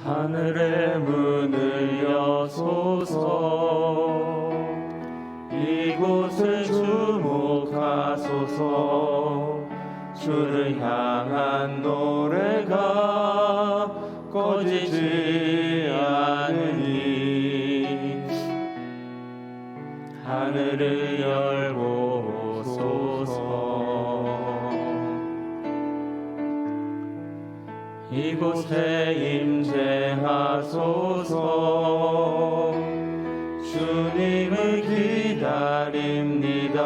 하늘의 문을 여소서. 이곳을 주목하소서. 주를 향한 노래가 꺼지지 않으니 하늘을 열보소서. 이곳에 임재하소서. 주님을 기다립니다.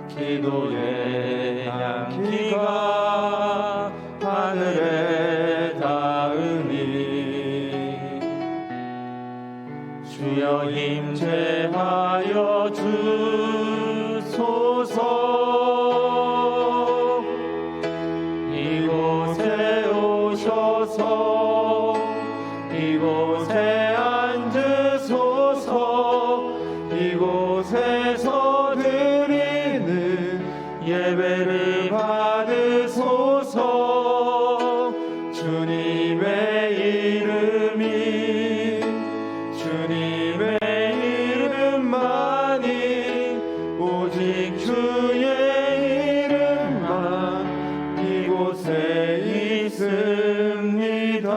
기도의 향기가 하늘에 닿으니 주여 임재하여 주소서. 이곳에 오셔서 이곳에 앉으소서. 이곳에서 드리는 예배를 받으소서. 주님의 주님의 이름만이 오직 주의 이름만 이곳에 있습니다.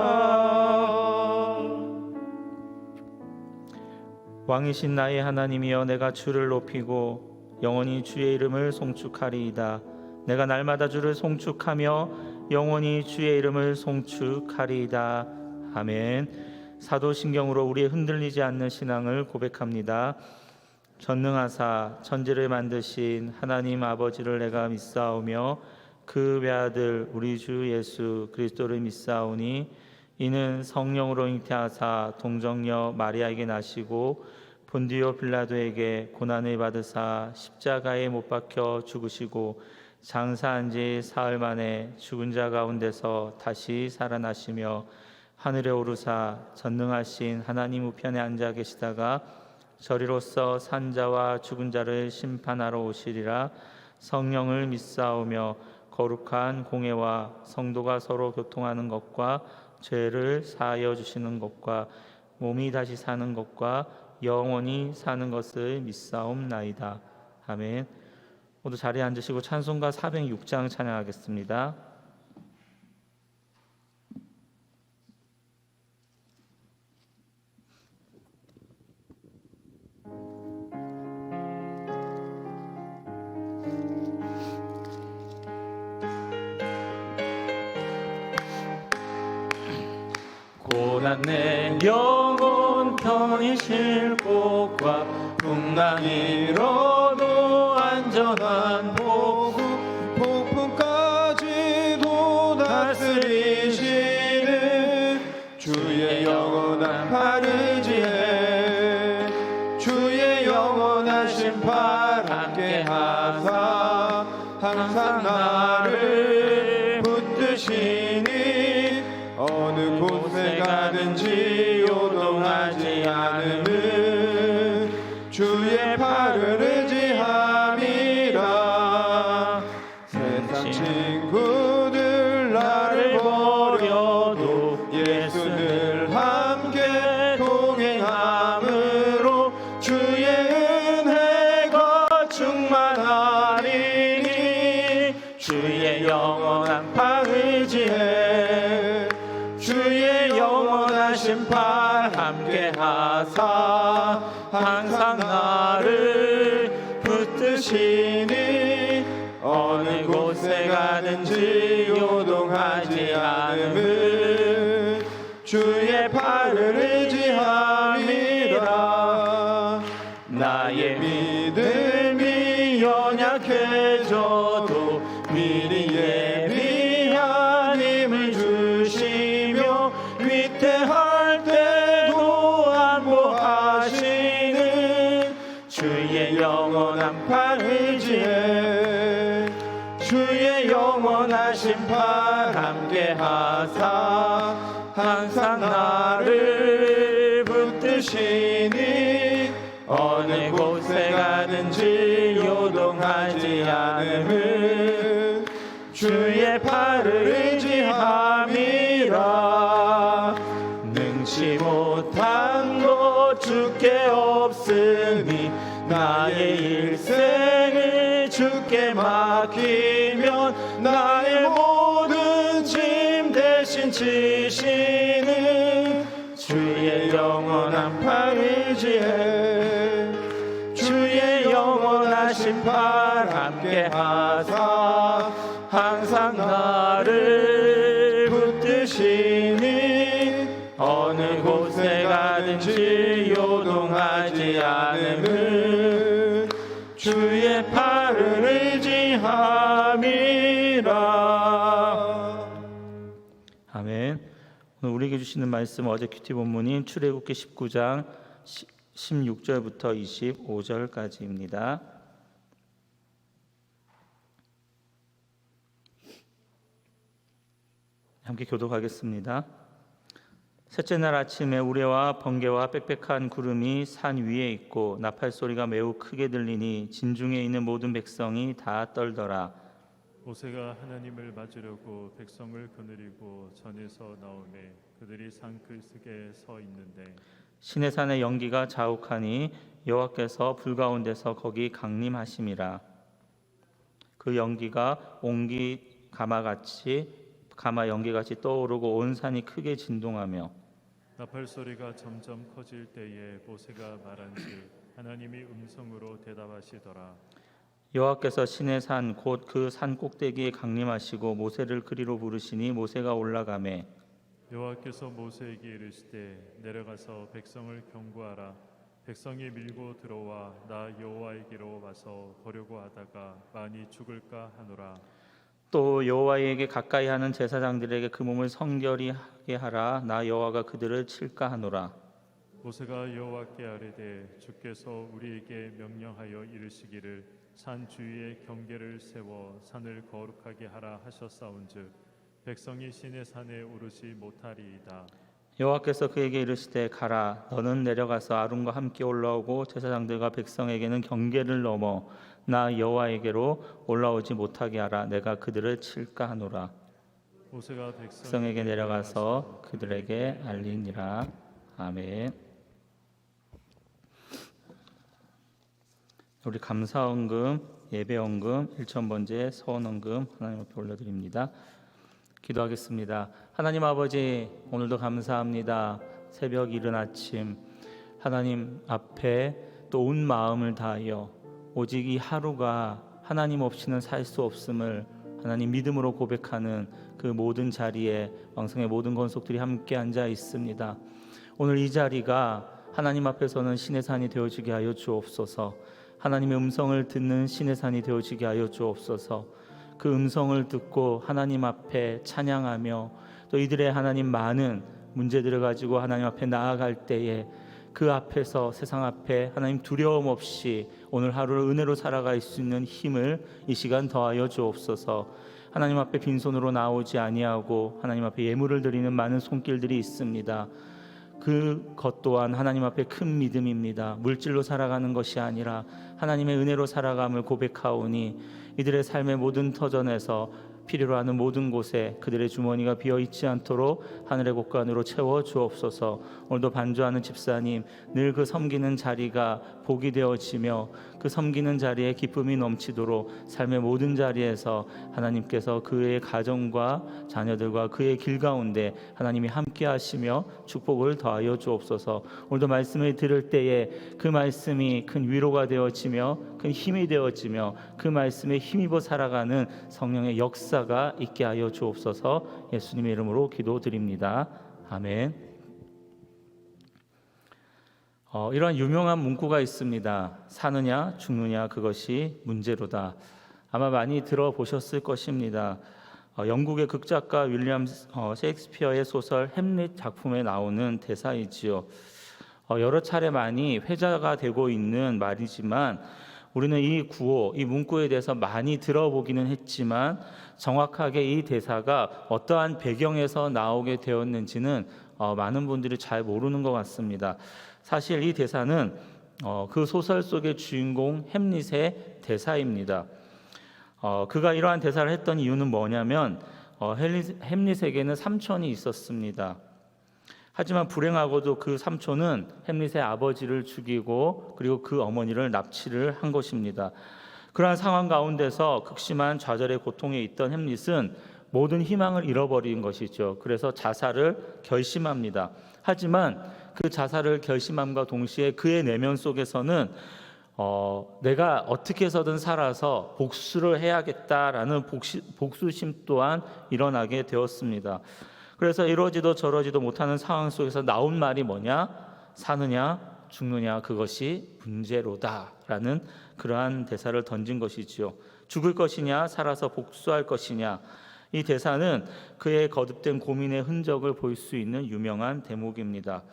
왕이신 나의 하나님이여, 내가 주를 높이고 영원히 주의 이름을 송축하리이다. 내가 날마다 주를 송축하며 영원히 주의 이름을 송축하리이다. 아멘. 사도신경으로 우리의 흔들리지 않는 신앙을 고백합니다. 전능하사 천지를 만드신 하나님 아버지를 내가 믿사오며 그 외아들 우리 주 예수 그리스도를 믿사오니 이는 성령으로 잉태하사 동정녀 마리아에게 나시고 본디오 빌라도에게 고난을 받으사 십자가에 못 박혀 죽으시고 장사한 지 사흘 만에 죽은 자 가운데서 다시 살아나시며 하늘에 오르사 전능하신 하나님 우편에 앉아 계시다가 저리로서 산자와 죽은 자를 심판하러 오시리라. 성령을 믿사오며 거룩한 공회와 성도가 서로 교통하는 것과 죄를 사하여 주시는 것과 몸이 다시 사는 것과 영원히 사는 것을 믿사옵나이다. 아멘. 모두 자리에 앉으시고 찬송가 406장 찬양하겠습니다. 고난 내 영혼 편히 쉴 곳과 풍랑 잃어도 안전한 보고 폭풍까지도 다스리시는 주의 영원한 파르지에 주의 영원한 심판 함께 하사 항상 나를 붙드시니 어느 곳에 가든지 요동하지 않음은 주의 팔을 의지함이라. 세상 친구들 나를 버려도 예수를 함께 동행함으로 주의 은혜가 충만하리니 주의 영원한 파 의지해 주의 영원한 심판 함께 하사 항상 나를 붙드시니 어느 곳에 가든지 요동하지 않음은 주의 팔을 의지함이라. 나의 믿음이 연약해져도 미리 예비한 힘을 주시며 위태할 때도 안보하시는 주의 영원한 팔 의지해 주의 영원한 심판 함께 하사 항상 나를 붙드시니 어느 곳에 가든지 요동하지 않음은 주의 팔을 의지함이라. 능치 못한 것 주께 없으니 나의 일생을 주께 맡기면 나의 모든 짐 대신 지시는 주의 영원한 팔 의지해 주의 영원하신 팔 함께 하사 항상 나를 붙드시니 어느 곳에 가든지 요동하지 않음을 주의 팔을 의지함이라. 아멘. 오늘 우리에게 주시는 말씀 어제 큐티 본문인 출애굽기 19장 16절부터 25절까지입니다. 함께 교독하겠습니다. 셋째 날 아침에 우레와 번개와 빽빽한 구름이 산 위에 있고 나팔 소리가 매우 크게 들리니 진중에 있는 모든 백성이 다 떨더라. 모세가 하나님을 맞으려고 백성을 거느리고 전에서 나오매 그들이 산 글쓰게 서 있는데 시내산의 연기가 자욱하니 여호와께서 불 가운데서 거기 강림하심이라. 그 연기가 옹기 가마 연기같이 떠오르고 온 산이 크게 진동하며 나팔 소리가 점점 커질 때에 모세가 말한즉 하나님이 음성으로 대답하시더라. 여호와께서 시내산 곧 그 산 꼭대기에 강림하시고 모세를 그리로 부르시니 모세가 올라가매 여호와께서 모세에게 이르시되 내려가서 백성을 경고하라. 백성이 밀고 들어와 나 여호와에게로 와서 보려고 하다가 많이 죽을까 하노라. 또 여호와에게 가까이 하는 제사장들에게 그 몸을 성결히 하게 하라. 나 여호와가 그들을 칠까 하노라. 모세가 여호와께 아뢰되 주께서 우리에게 명령하여 이르시기를 산 주위에 경계를 세워 산을 거룩하게 하라 하셨사온즉 백성이 시내 산에 오르지 못하리이다. 여호와께서 그에게 이르시되 가라. 너는 내려가서 아론과 함께 올라오고 제사장들과 백성에게는 경계를 넘어 나 여호와에게로 올라오지 못하게 하라. 내가 그들을 칠까 하노라. 모세가 백성에게 내려가서 그들에게 알리니라. 아멘. 우리 감사헌금, 예배헌금, 일천번제, 서원헌금 하나님 앞에 올려드립니다. 기도하겠습니다. 하나님 아버지, 오늘도 감사합니다. 새벽 이른 아침 하나님 앞에 또 온 마음을 다하여 오직 이 하루가 하나님 없이는 살 수 없음을 하나님 믿음으로 고백하는 그 모든 자리에 왕성의 모든 권속들이 함께 앉아 있습니다. 오늘 이 자리가 하나님 앞에서는 신의 산이 되어지게 하여 주옵소서. 하나님의 음성을 듣는 신의 산이 되어지게 하여 주옵소서. 그 음성을 듣고 하나님 앞에 찬양하며 또 이들의 하나님 많은 문제들을 가지고 하나님 앞에 나아갈 때에 그 앞에서 세상 앞에 하나님 두려움 없이 오늘 하루를 은혜로 살아갈 수 있는 힘을 이 시간 더하여 주옵소서. 하나님 앞에 빈손으로 나오지 아니하고 하나님 앞에 예물을 드리는 많은 손길들이 있습니다. 그것 또한 하나님 앞에 큰 믿음입니다. 물질로 살아가는 것이 아니라 하나님의 은혜로 살아감을 고백하오니 이들의 삶의 모든 터전에서 필요로 하는 모든 곳에 그들의 주머니가 비어있지 않도록 하늘의 곳간으로 채워 주옵소서. 오늘도 반주하는 집사님 늘 그 섬기는 자리가 복이 되어지며 그 섬기는 자리에 기쁨이 넘치도록 삶의 모든 자리에서 하나님께서 그의 가정과 자녀들과 그의 길 가운데 하나님이 함께 하시며 축복을 더하여 주옵소서. 오늘도 말씀을 들을 때에 그 말씀이 큰 위로가 되어지며 큰 힘이 되어지며 그 말씀에 힘입어 살아가는 성령의 역사가 있게 하여 주옵소서. 예수님의 이름으로 기도드립니다. 아멘. 이러한 유명한 문구가 있습니다. 사느냐 죽느냐 그것이 문제로다. 아마 많이 들어보셨을 것입니다. 영국의 극작가 윌리엄 셰익스피어의 소설 햄릿 작품에 나오는 대사이지요. 여러 차례 많이 회자가 되고 있는 말이지만 우리는 이 구호, 이 문구에 대해서 많이 들어보기는 했지만 정확하게 이 대사가 어떠한 배경에서 나오게 되었는지는 많은 분들이 잘 모르는 것 같습니다. 사실 이 대사는 그 소설 속의 주인공 햄릿의 대사입니다. 그가 이러한 대사를 했던 이유는 뭐냐면 햄릿에게는 삼촌이 있었습니다. 하지만 불행하고도 그 삼촌은 햄릿의 아버지를 죽이고 그리고 그 어머니를 납치를 한 것입니다. 그러한 상황 가운데서 극심한 좌절의 고통에 있던 햄릿은 모든 희망을 잃어버린 것이죠. 그래서 자살을 결심합니다. 하지만 그 자살을 결심함과 동시에 그의 내면 속에서는 내가 어떻게 해서든 살아서 복수를 해야겠다라는 복수심 또한 일어나게 되었습니다. 그래서 이러지도 저러지도 못하는 상황 속에서 나온 말이 뭐냐? 사느냐 죽느냐 그것이 문제로다라는 그러한 대사를 던진 것이지요. 죽을 것이냐 살아서 복수할 것이냐. 이 대사는 그의 거듭된 고민의 흔적을 볼 수 있는 유명한 대목입니다.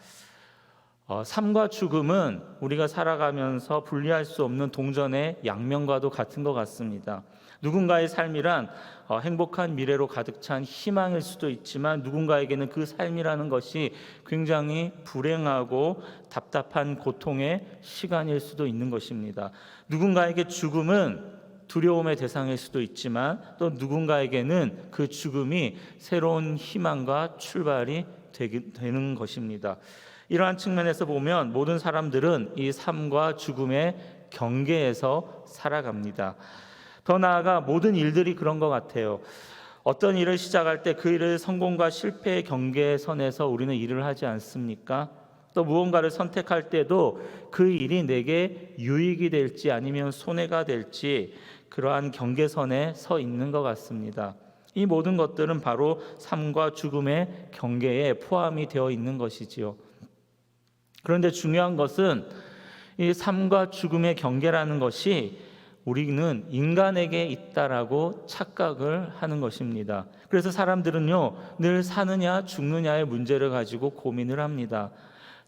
삶과 죽음은 우리가 살아가면서 분리할 수 없는 동전의 양면과도 같은 것 같습니다. 누군가의 삶이란 행복한 미래로 가득 찬 희망일 수도 있지만 누군가에게는 그 삶이라는 것이 굉장히 불행하고 답답한 고통의 시간일 수도 있는 것입니다. 누군가에게 죽음은 두려움의 대상일 수도 있지만 또 누군가에게는 그 죽음이 새로운 희망과 출발이 되는 것입니다. 이러한 측면에서 보면 모든 사람들은 이 삶과 죽음의 경계에서 살아갑니다. 더 나아가 모든 일들이 그런 것 같아요. 어떤 일을 시작할 때 그 일을 성공과 실패의 경계선에서 우리는 일을 하지 않습니까? 또 무언가를 선택할 때도 그 일이 내게 유익이 될지 아니면 손해가 될지 그러한 경계선에 서 있는 것 같습니다. 이 모든 것들은 바로 삶과 죽음의 경계에 포함이 되어 있는 것이지요. 그런데 중요한 것은 이 삶과 죽음의 경계라는 것이 우리는 인간에게 있다라고 착각을 하는 것입니다. 그래서 사람들은요, 늘 사느냐 죽느냐의 문제를 가지고 고민을 합니다.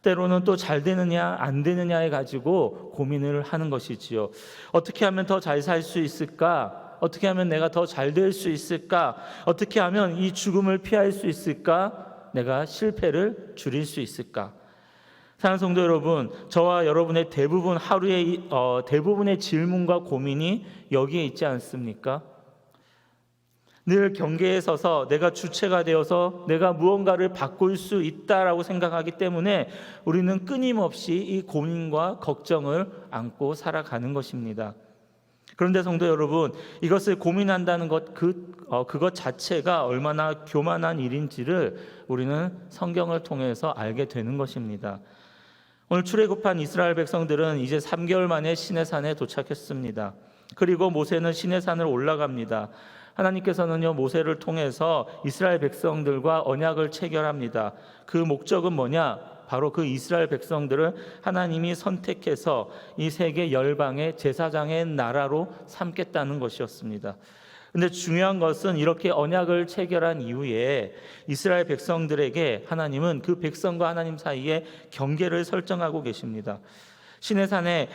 때로는 또 잘 되느냐 안 되느냐에 가지고 고민을 하는 것이지요. 어떻게 하면 더 잘 살 수 있을까? 어떻게 하면 내가 더 잘 될 수 있을까? 어떻게 하면 이 죽음을 피할 수 있을까? 내가 실패를 줄일 수 있을까? 사랑하는 성도 여러분, 저와 여러분의 대부분 하루의 대부분의 질문과 고민이 여기에 있지 않습니까? 늘 경계에 서서 내가 주체가 되어서 내가 무언가를 바꿀 수 있다라고 생각하기 때문에 우리는 끊임없이 이 고민과 걱정을 안고 살아가는 것입니다. 그런데 성도 여러분, 이것을 고민한다는 그것 자체가 얼마나 교만한 일인지를 우리는 성경을 통해서 알게 되는 것입니다. 오늘 출애굽한 이스라엘 백성들은 이제 3개월 만에 시내산에 도착했습니다. 그리고 모세는 시내산을 올라갑니다. 하나님께서는요, 모세를 통해서 이스라엘 백성들과 언약을 체결합니다. 그 목적은 뭐냐? 바로 그 이스라엘 백성들을 하나님이 선택해서 이 세계 열방의 제사장의 나라로 삼겠다는 것이었습니다. 근데 중요한 것은 이렇게 언약을 체결한 이후에 이스라엘 백성들에게 하나님은 그 백성과 하나님 사이에 경계를 설정하고 계십니다. 시내산에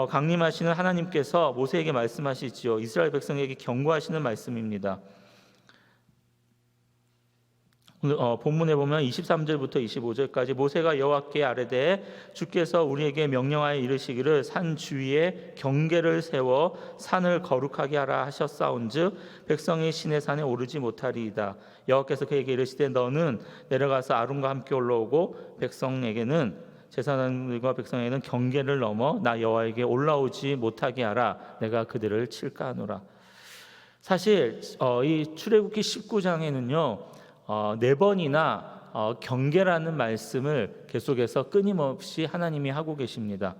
강림하시는 하나님께서 모세에게 말씀하시지요. 이스라엘 백성에게 경고하시는 말씀입니다. 오늘 본문에 보면 23절부터 25절까지 모세가 여호와께 아뢰되 주께서 우리에게 명령하여 이르시기를 산 주위에 경계를 세워 산을 거룩하게 하라 하셨사온즉 백성이 시내산에 오르지 못하리이다. 여호와께서 그에게 이르시되 너는 내려가서 아론과 함께 올라오고 백성에게는 제사장들과 백성에게는 경계를 넘어 나 여호와에게 올라오지 못하게 하라. 내가 그들을 칠까 하노라. 사실 이 출애굽기 19장에는요 4번이나 경계라는 말씀을 계속해서 끊임없이 하나님이 하고 계십니다.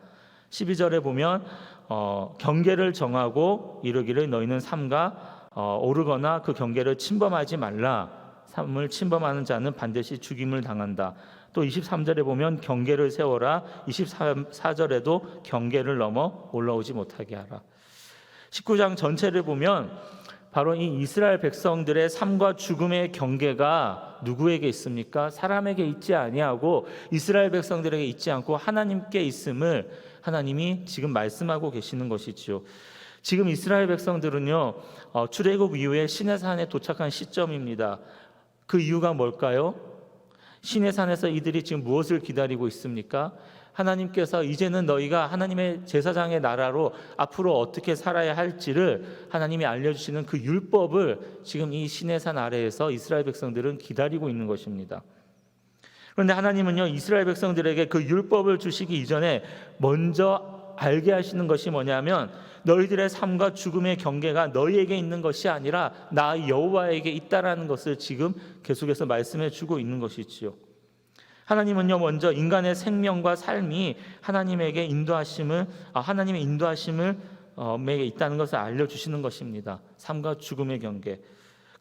12절에 보면 경계를 정하고 이르기를 너희는 삼가 오르거나 그 경계를 침범하지 말라. 삼을 침범하는 자는 반드시 죽임을 당한다. 또 23절에 보면 경계를 세워라. 24절에도 경계를 넘어 올라오지 못하게 하라. 19장 전체를 보면 바로 이 이스라엘 백성들의 삶과 죽음의 경계가 누구에게 있습니까? 사람에게 있지 아니하고 이스라엘 백성들에게 있지 않고 하나님께 있음을 하나님이 지금 말씀하고 계시는 것이지요. 지금 이스라엘 백성들은요 출애굽 이후에 시내산에 도착한 시점입니다. 그 이유가 뭘까요? 시내산에서 이들이 지금 무엇을 기다리고 있습니까? 하나님께서 이제는 너희가 하나님의 제사장의 나라로 앞으로 어떻게 살아야 할지를 하나님이 알려주시는 그 율법을 지금 이 시내산 아래에서 이스라엘 백성들은 기다리고 있는 것입니다. 그런데 하나님은요, 이스라엘 백성들에게 그 율법을 주시기 이전에 먼저 알게 하시는 것이 뭐냐면 너희들의 삶과 죽음의 경계가 너희에게 있는 것이 아니라 나 여호와에게 있다라는 것을 지금 계속해서 말씀해 주고 있는 것이지요. 하나님은요, 먼저 인간의 생명과 삶이 하나님의 인도하심을 에게 있다는 것을 알려주시는 것입니다. 삶과 죽음의 경계.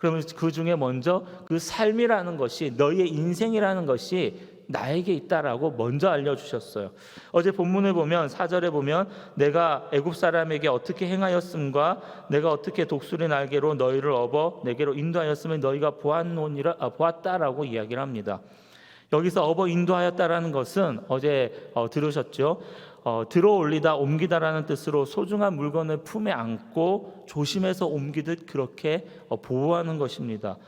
그러면 그 중에 먼저 그 삶이라는 것이, 너희의 인생이라는 것이 나에게 있다라고 먼저 알려주셨어요. 어제 본문을 보면 4절에 보면 내가 애굽 사람에게 어떻게 행하였음과 내가 어떻게 독수리 날개로 너희를 업어 내게로 인도하였음을 너희가 보았다라고 이야기를 합니다. 여기서 업어 인도하였다라는 것은 어제 들으셨죠? 들어올리다, 옮기다라는 뜻으로 소중한 물건을 품에 안고 조심해서 옮기듯 그렇게 보호하는 것입니다.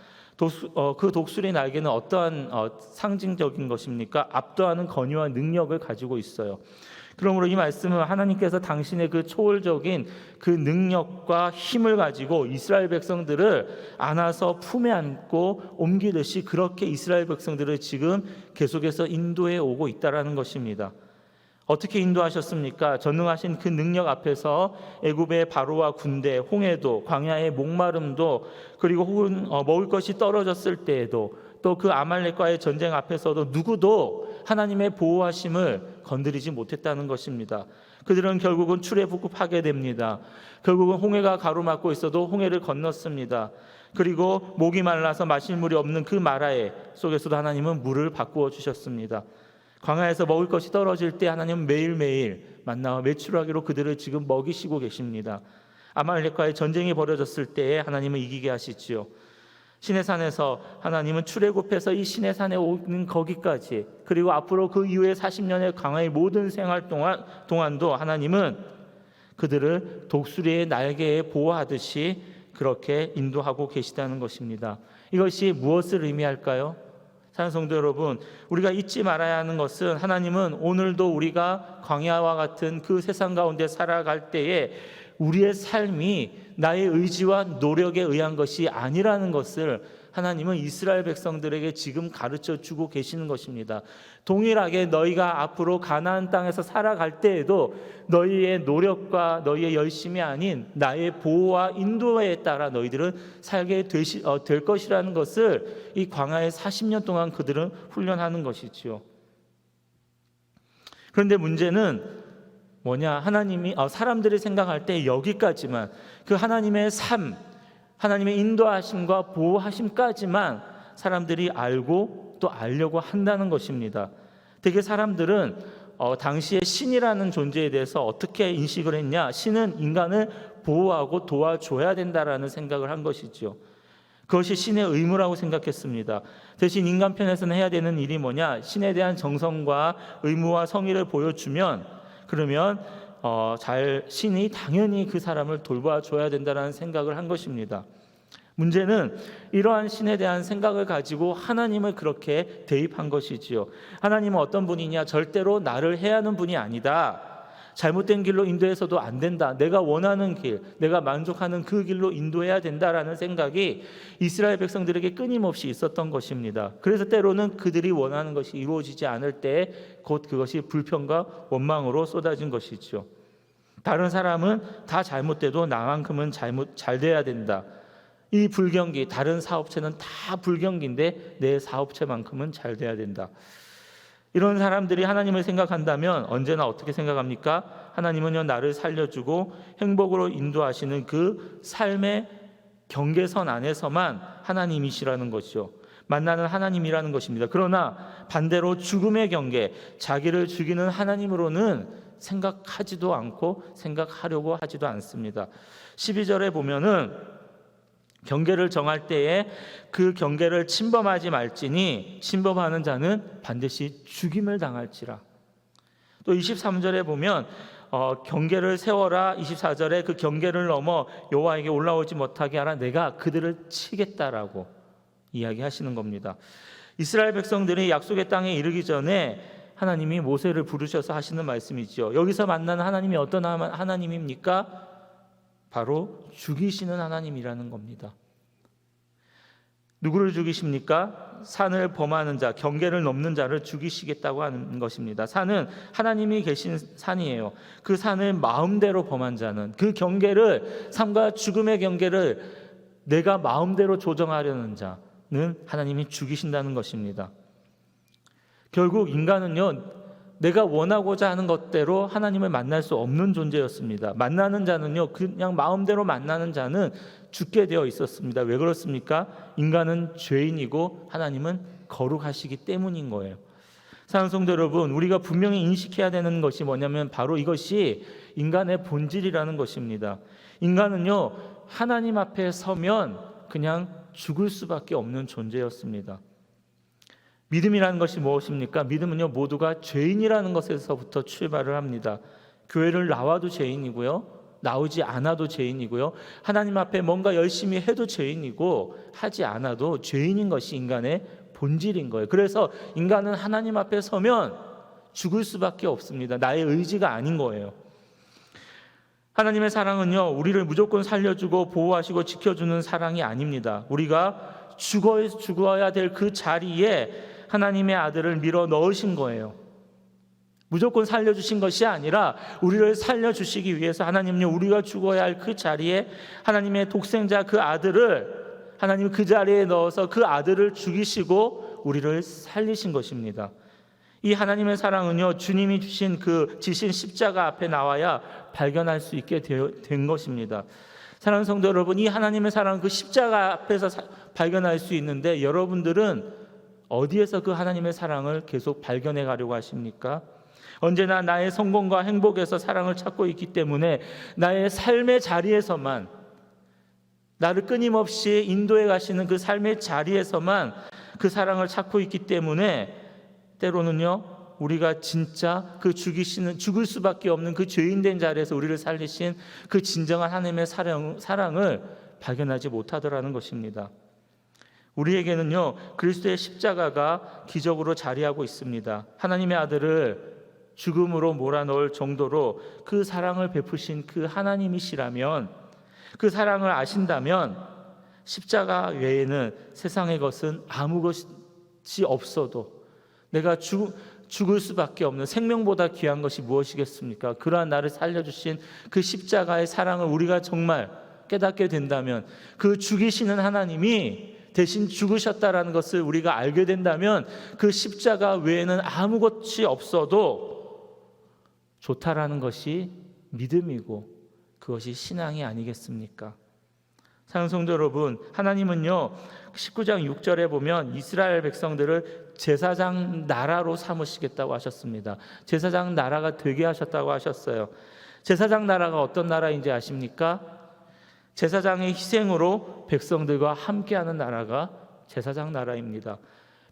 그 독수리 날개는 어떠한 상징적인 것입니까? 압도하는 권위와 능력을 가지고 있어요. 그러므로 이 말씀은 하나님께서 당신의 그 초월적인 그 능력과 힘을 가지고 이스라엘 백성들을 안아서 품에 안고 옮기듯이 그렇게 이스라엘 백성들을 지금 계속해서 인도해 오고 있다라는 것입니다. 어떻게 인도하셨습니까? 전능하신 그 능력 앞에서 애굽의 바로와 군대, 홍해도, 광야의 목마름도, 그리고 혹은 먹을 것이 떨어졌을 때에도, 또 그 아말렉과의 전쟁 앞에서도 누구도 하나님의 보호하심을 건드리지 못했다는 것입니다. 그들은 결국은 출애굽하게 됩니다. 결국은 홍해가 가로막고 있어도 홍해를 건넜습니다. 그리고 목이 말라서 마실 물이 없는 그 마라에 속에서도 하나님은 물을 바꾸어 주셨습니다. 광야에서 먹을 것이 떨어질 때 하나님은 매일매일 만나와 메추라기로 그들을 지금 먹이시고 계십니다. 아말렉과의 전쟁이 벌어졌을 때에 하나님은 이기게 하시지요. 시내산에서 하나님은 출애굽해서 이 시내산에 오는 거기까지, 그리고 앞으로 그 이후에 40년의 광야의 모든 생활 동안도 하나님은 그들을 독수리의 날개에 보호하듯이 그렇게 인도하고 계시다는 것입니다. 이것이 무엇을 의미할까요? 사랑하는 성도 여러분, 우리가 잊지 말아야 하는 것은 하나님은 오늘도 우리가 광야와 같은 그 세상 가운데 살아갈 때에 우리의 삶이 나의 의지와 노력에 의한 것이 아니라는 것을 하나님은 이스라엘 백성들에게 지금 가르쳐 주고 계시는 것입니다. 동일하게 너희가 앞으로 가나안 땅에서 살아갈 때에도 너희의 노력과 너희의 열심이 아닌 나의 보호와 인도에 따라 너희들은 살게 될 것이라는 것을 이 광야의 40년 동안 그들은 훈련하는 것이지요. 그런데 문제는 뭐냐? 하나님이 사람들이 생각할 때 여기까지만, 그 하나님의 삶, 하나님의 인도하심과 보호하심까지만 사람들이 알고 또 알려고 한다는 것입니다. 되게 사람들은 당시에 신이라는 존재에 대해서 어떻게 인식을 했냐? 신은 인간을 보호하고 도와줘야 된다라는 생각을 한 것이죠. 그것이 신의 의무라고 생각했습니다. 대신 인간 편에서는 해야 되는 일이 뭐냐? 신에 대한 정성과 의무와 성의를 보여주면, 그러면 신이 당연히 그 사람을 돌봐줘야 된다는 생각을 한 것입니다. 문제는 이러한 신에 대한 생각을 가지고 하나님을 그렇게 대입한 것이지요. 하나님은 어떤 분이냐? 절대로 나를 해하는 분이 아니다. 잘못된 길로 인도해서도 안 된다. 내가 원하는 길, 내가 만족하는 그 길로 인도해야 된다라는 생각이 이스라엘 백성들에게 끊임없이 있었던 것입니다. 그래서 때로는 그들이 원하는 것이 이루어지지 않을 때 곧 그것이 불평과 원망으로 쏟아진 것이죠. 다른 사람은 다 잘못돼도 나만큼은 잘 돼야 된다. 이 불경기, 다른 사업체는 다 불경기인데 내 사업체만큼은 잘 돼야 된다. 이런 사람들이 하나님을 생각한다면 언제나 어떻게 생각합니까? 하나님은요, 나를 살려주고 행복으로 인도하시는 그 삶의 경계선 안에서만 하나님이시라는 것이죠. 만나는 하나님이라는 것입니다. 그러나 반대로 죽음의 경계, 자기를 죽이는 하나님으로는 생각하지도 않고 생각하려고 하지도 않습니다. 12절에 보면은 경계를 정할 때에 그 경계를 침범하지 말지니 침범하는 자는 반드시 죽임을 당할지라. 또 23절에 보면 경계를 세워라. 24절에 그 경계를 넘어 여호와에게 올라오지 못하게 하라. 내가 그들을 치겠다라고 이야기하시는 겁니다. 이스라엘 백성들이 약속의 땅에 이르기 전에 하나님이 모세를 부르셔서 하시는 말씀이죠. 여기서 만나는 하나님이 어떤 하나님입니까? 바로 죽이시는 하나님이라는 겁니다. 누구를 죽이십니까? 산을 범하는 자, 경계를 넘는 자를 죽이시겠다고 하는 것입니다. 산은 하나님이 계신 산이에요. 그 산을 마음대로 범한 자는, 그 경계를, 삶과 죽음의 경계를 내가 마음대로 조정하려는 자는 하나님이 죽이신다는 것입니다. 결국 인간은요, 내가 원하고자 하는 것대로 하나님을 만날 수 없는 존재였습니다. 만나는 자는요, 그냥 마음대로 만나는 자는 죽게 되어 있었습니다. 왜 그렇습니까? 인간은 죄인이고 하나님은 거룩하시기 때문인 거예요. 사랑하는 성도 여러분, 우리가 분명히 인식해야 되는 것이 뭐냐면 바로 이것이 인간의 본질이라는 것입니다. 인간은요, 하나님 앞에 서면 그냥 죽을 수밖에 없는 존재였습니다. 믿음이라는 것이 무엇입니까? 믿음은요, 모두가 죄인이라는 것에서부터 출발을 합니다. 교회를 나와도 죄인이고요, 나오지 않아도 죄인이고요, 하나님 앞에 뭔가 열심히 해도 죄인이고, 하지 않아도 죄인인 것이 인간의 본질인 거예요. 그래서 인간은 하나님 앞에 서면 죽을 수밖에 없습니다. 나의 의지가 아닌 거예요. 하나님의 사랑은요, 우리를 무조건 살려주고 보호하시고 지켜주는 사랑이 아닙니다. 우리가 죽어야 될 그 자리에 하나님의 아들을 밀어 넣으신 거예요. 무조건 살려주신 것이 아니라 우리를 살려주시기 위해서 하나님은요, 우리가 죽어야 할 그 자리에 하나님의 독생자 그 아들을, 하나님 그 자리에 넣어서 그 아들을 죽이시고 우리를 살리신 것입니다. 이 하나님의 사랑은요, 주님이 지신 십자가 앞에 나와야 발견할 수 있게 된 것입니다. 사랑하는 성도 여러분, 이 하나님의 사랑은 그 십자가 앞에서 발견할 수 있는데, 여러분들은 어디에서 그 하나님의 사랑을 계속 발견해 가려고 하십니까? 언제나 나의 성공과 행복에서 사랑을 찾고 있기 때문에 나의 삶의 자리에서만, 나를 끊임없이 인도해 가시는 그 삶의 자리에서만 그 사랑을 찾고 있기 때문에 때로는요, 우리가 진짜 그 죽을 수밖에 없는 그 죄인된 자리에서 우리를 살리신 그 진정한 하나님의 사랑을 발견하지 못하더라는 것입니다. 우리에게는요, 그리스도의 십자가가 기적으로 자리하고 있습니다. 하나님의 아들을 죽음으로 몰아넣을 정도로 그 사랑을 베푸신 그 하나님이시라면, 그 사랑을 아신다면 십자가 외에는 세상의 것은 아무것이 없어도 내가 죽을 수밖에 없는, 생명보다 귀한 것이 무엇이겠습니까? 그러한 나를 살려주신 그 십자가의 사랑을 우리가 정말 깨닫게 된다면, 그 죽이시는 하나님이 대신 죽으셨다라는 것을 우리가 알게 된다면, 그 십자가 외에는 아무것이 없어도 좋다라는 것이 믿음이고 그것이 신앙이 아니겠습니까? 사랑하는 성도 여러분, 하나님은요, 19장 6절에 보면 이스라엘 백성들을 제사장 나라로 삼으시겠다고 하셨습니다. 제사장 나라가 되게 하셨다고 하셨어요. 제사장 나라가 어떤 나라인지 아십니까? 제사장의 희생으로 백성들과 함께하는 나라가 제사장 나라입니다.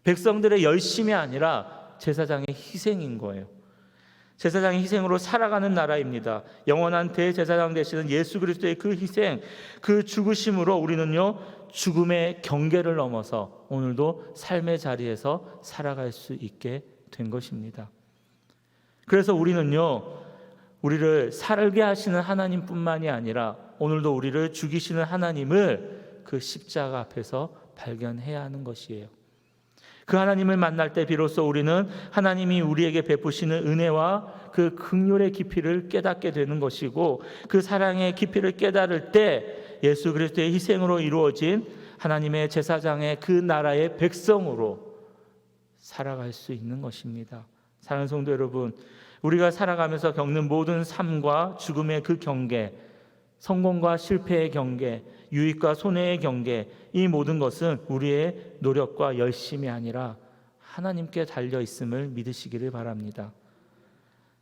백성들의 열심이 아니라 제사장의 희생인 거예요. 제사장의 희생으로 살아가는 나라입니다. 영원한 대제사장 되시는 예수 그리스도의 그 희생, 그 죽으심으로 우리는요, 죽음의 경계를 넘어서 오늘도 삶의 자리에서 살아갈 수 있게 된 것입니다. 그래서 우리는요, 우리를 살게 하시는 하나님뿐만이 아니라 오늘도 우리를 죽이시는 하나님을 그 십자가 앞에서 발견해야 하는 것이에요. 그 하나님을 만날 때 비로소 우리는 하나님이 우리에게 베푸시는 은혜와 그 긍휼의 깊이를 깨닫게 되는 것이고, 그 사랑의 깊이를 깨달을 때 예수 그리스도의 희생으로 이루어진 하나님의 제사장의 그 나라의 백성으로 살아갈 수 있는 것입니다. 사랑하는 성도 여러분, 우리가 살아가면서 겪는 모든 삶과 죽음의 그 경계, 성공과 실패의 경계, 유익과 손해의 경계, 이 모든 것은 우리의 노력과 열심이 아니라 하나님께 달려 있음을 믿으시기를 바랍니다.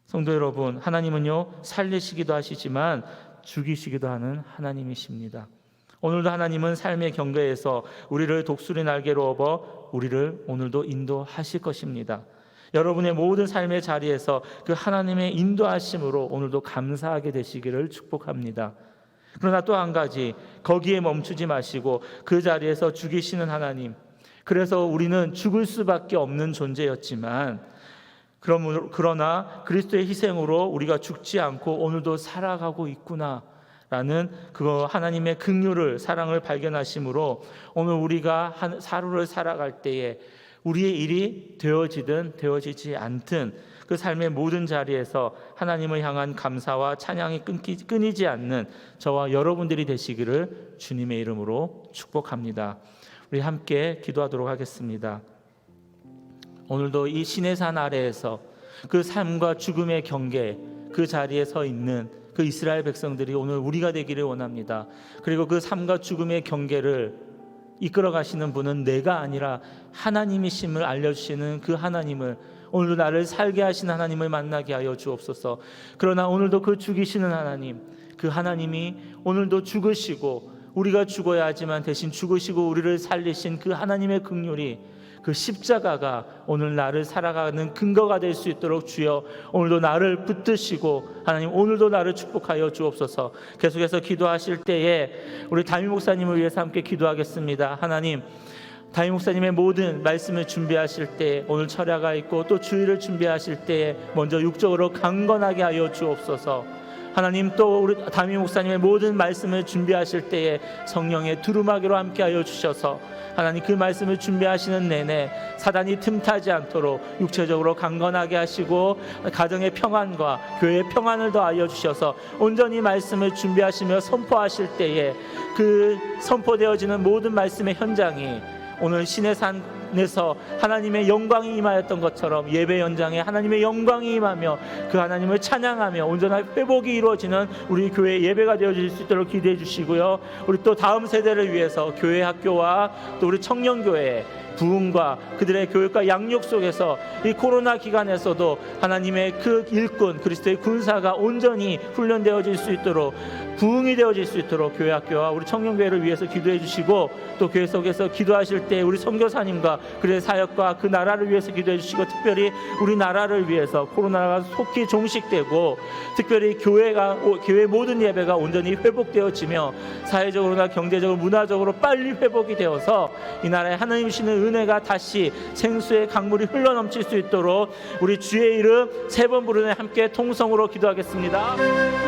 성도 여러분, 하나님은요, 살리시기도 하시지만 죽이시기도 하는 하나님이십니다. 오늘도 하나님은 삶의 경계에서 우리를 독수리 날개로 업어 우리를 오늘도 인도하실 것입니다. 여러분의 모든 삶의 자리에서 그 하나님의 인도하심으로 오늘도 감사하게 되시기를 축복합니다. 그러나 또 한 가지, 거기에 멈추지 마시고 그 자리에서 죽이시는 하나님, 그래서 우리는 죽을 수밖에 없는 존재였지만 그러나 그리스도의 희생으로 우리가 죽지 않고 오늘도 살아가고 있구나 라는 그거 하나님의 긍휼을 사랑을 발견하심으로 오늘 우리가 하루를 살아갈 때에 우리의 일이 되어지든 되어지지 않든 그 삶의 모든 자리에서 하나님을 향한 감사와 찬양이 끊이지 않는 저와 여러분들이 되시기를 주님의 이름으로 축복합니다. 우리 함께 기도하도록 하겠습니다. 오늘도 이 시내산 아래에서 그 삶과 죽음의 경계 그 자리에 서 있는 그 이스라엘 백성들이 오늘 우리가 되기를 원합니다. 그리고 그 삶과 죽음의 경계를 이끌어 가시는 분은 내가 아니라 하나님이심을 알려주시는 그 하나님을, 오늘도 나를 살게 하신 하나님을 만나게 하여 주옵소서. 그러나 오늘도 그 죽이시는 하나님, 그 하나님이 오늘도 죽으시고 우리가 죽어야 하지만 대신 죽으시고 우리를 살리신 그 하나님의 긍휼이, 그 십자가가 오늘 나를 살아가는 근거가 될 수 있도록 주여 오늘도 나를 붙드시고 하나님 오늘도 나를 축복하여 주옵소서. 계속해서 기도하실 때에 우리 담임 목사님을 위해서 함께 기도하겠습니다. 하나님, 담임 목사님의 모든 말씀을 준비하실 때 오늘 철야가 있고 또 주일을 준비하실 때에 먼저 육적으로 강건하게 하여 주옵소서. 하나님, 또 우리 담임 목사님의 모든 말씀을 준비하실 때에 성령의 두루마기로 함께하여 주셔서 하나님 그 말씀을 준비하시는 내내 사단이 틈타지 않도록 육체적으로 강건하게 하시고 가정의 평안과 교회의 평안을 더하여 주셔서 온전히 말씀을 준비하시며 선포하실 때에 그 선포되어지는 모든 말씀의 현장이 오늘 시내산에서 하나님의 영광이 임하였던 것처럼 예배 현장에 하나님의 영광이 임하며 그 하나님을 찬양하며 온전한 회복이 이루어지는 우리 교회 예배가 되어질 수 있도록 기대해 주시고요. 우리 또 다음 세대를 위해서 교회 학교와 또 우리 청년교회 부흥과 그들의 교육과 양육 속에서 이 코로나 기간에서도 하나님의 그 일꾼 그리스도의 군사가 온전히 훈련되어질 수 있도록 부흥이 되어질 수 있도록 교회 학교와 우리 청년교회를 위해서 기도해 주시고 또 교회 속에서 기도하실 때 우리 선교사님과 그의 사역과 그 나라를 위해서 기도해 주시고 특별히 우리나라를 위해서 코로나가 속히 종식되고 특별히 교회 모든 예배가 온전히 회복되어지며 사회적으로나 경제적으로 문화적으로 빨리 회복이 되어서 이 나라에 하나님 주시는 은혜가 다시 생수의 강물이 흘러넘칠 수 있도록 우리 주의 이름 3번 부르는 함께 통성으로 기도하겠습니다.